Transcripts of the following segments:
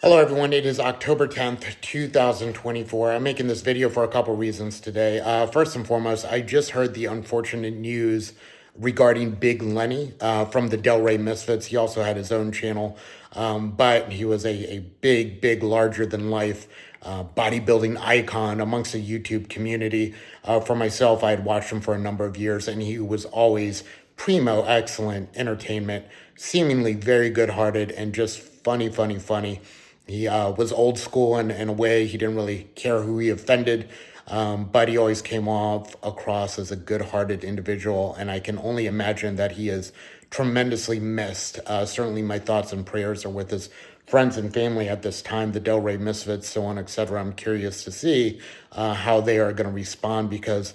Hello everyone, it is October 10th, 2024. I'm making this video for a couple reasons today. First and foremost, I just heard the unfortunate news regarding Big Lenny from the Delray Misfits. He also had his own channel, but he was a big, larger than life bodybuilding icon amongst the YouTube community. For myself, I had watched him for a number of years, and he was always primo excellent entertainment, seemingly very good-hearted, and just funny. He was old school in a way. He didn't really care who he offended, but he always came off across as a good-hearted individual, and I can only imagine that he is tremendously missed. Certainly my thoughts and prayers are with his friends and family at this time, the Delray Misfits, so on, etc. I'm curious to see how they are going to respond, because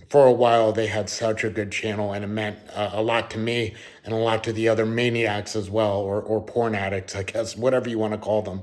for a while they had such a good channel, and it meant a lot to me and a lot to the other maniacs as well, or porn addicts, I guess, whatever you want to call them.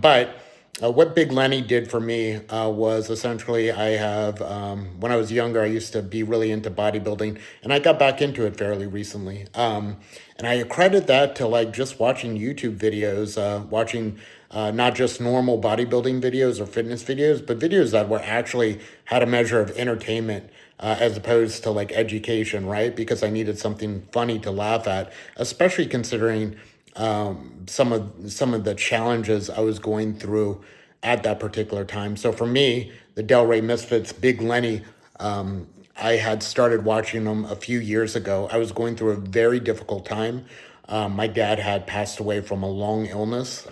But what Big Lenny did for me was essentially when I was younger, I used to be really into bodybuilding, and I got back into it fairly recently. And I accredit that to like just watching YouTube videos, watching not just normal bodybuilding videos or fitness videos, but videos that were actually had a measure of entertainment as opposed to like education, right? Because I needed something funny to laugh at, especially considering some of the challenges I was going through at that particular time. So for me, the Delray Misfits, Big Lenny, I had started watching them a few years ago. I was going through a very difficult time. My dad had passed away from a long illness,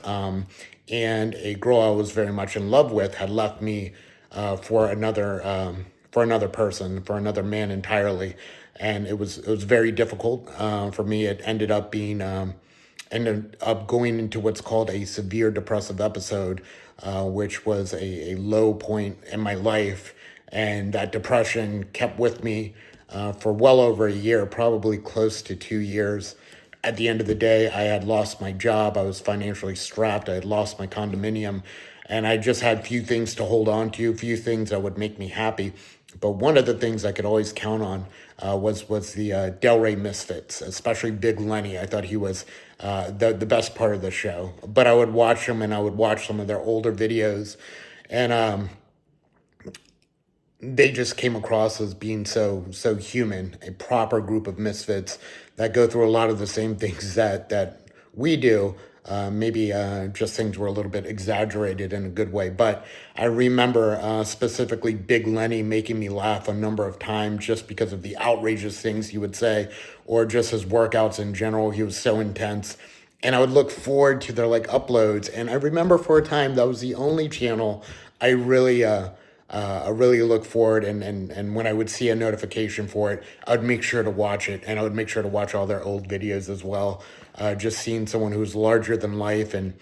and a girl I was very much in love with had left me for another person, for another man entirely, and it was very difficult for me. It ended up going into what's called a severe depressive episode, which was a low point in my life. And that depression kept with me for well over a year, probably close to 2 years. At the end of the day, I had lost my job. I was financially strapped. I had lost my condominium. And I just had few things to hold on to, few things that would make me happy. But one of the things I could always count on was the Delray Misfits, especially Big Lenny. I thought he was the best part of the show. But I would watch them, and I would watch some of their older videos, and they just came across as being so human, a proper group of misfits that go through a lot of the same things that we do. Maybe just things were a little bit exaggerated in a good way. But I remember specifically Big Lenny making me laugh a number of times just because of the outrageous things he would say, or just his workouts in general. He was so intense. And I would look forward to their like uploads. And I remember for a time that was the only channel I really look forward, and when I would see a notification for it, I would make sure to watch it, and I would make sure to watch all their old videos as well. Just seeing someone who's larger than life, and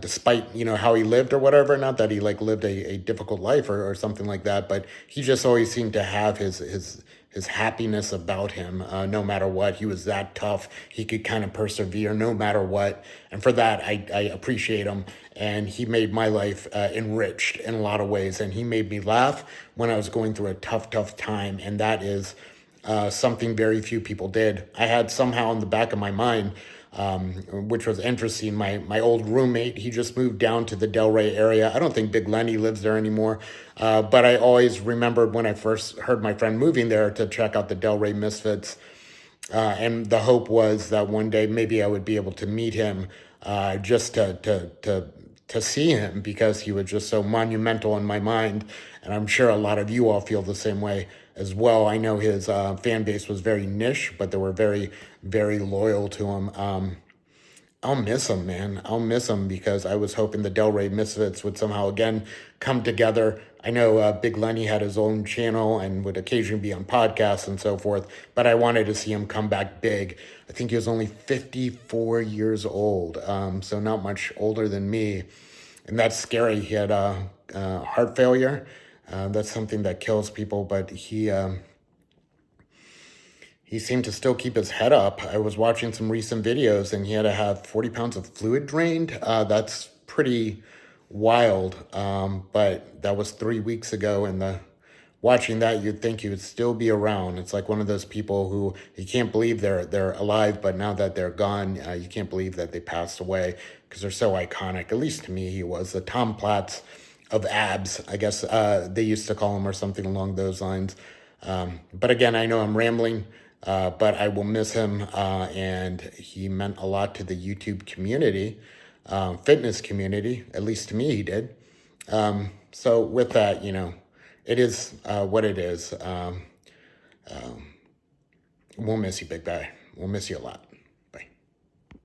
despite how he lived or whatever, not that he like lived a difficult life or something like that, but he just always seemed to have his happiness about him, no matter what. He was that tough. He could kind of persevere no matter what. And for that, I appreciate him. And he made my life enriched in a lot of ways. And he made me laugh when I was going through a tough time. And that is something very few people did. I had somehow in the back of my mind, which was interesting. My old roommate, he just moved down to the Delray area. I don't think Big Lenny lives there anymore, but I always remembered when I first heard my friend moving there to check out the Delray Misfits, and the hope was that one day maybe I would be able to meet him, just to see him, because he was just so monumental in my mind. And I'm sure a lot of you all feel the same way as well. I know his fan base was very niche, but they were very loyal to him. I'll miss him, man. I'll miss him, because I was hoping the Delray Misfits would somehow again come together. I know Big Lenny had his own channel and would occasionally be on podcasts and so forth, but I wanted to see him come back big. I think he was only 54 years old, so not much older than me. And that's scary. He had heart failure. That's something that kills people, but he seemed to still keep his head up. I was watching some recent videos, and he had to have 40 pounds of fluid drained. That's pretty wild. But that was 3 weeks ago, and the watching that, you'd think he would still be around. It's like one of those people who you can't believe they're alive, but now that they're gone, you can't believe that they passed away because they're so iconic. At least to me, he was the Tom Platz of abs, I guess they used to call him, or something along those lines. But again, I know I'm rambling, but I will miss him, and he meant a lot to the YouTube community, fitness community. At least to me, he did. So with that, it is what it is. We'll miss you, Big Guy. We'll miss you a lot.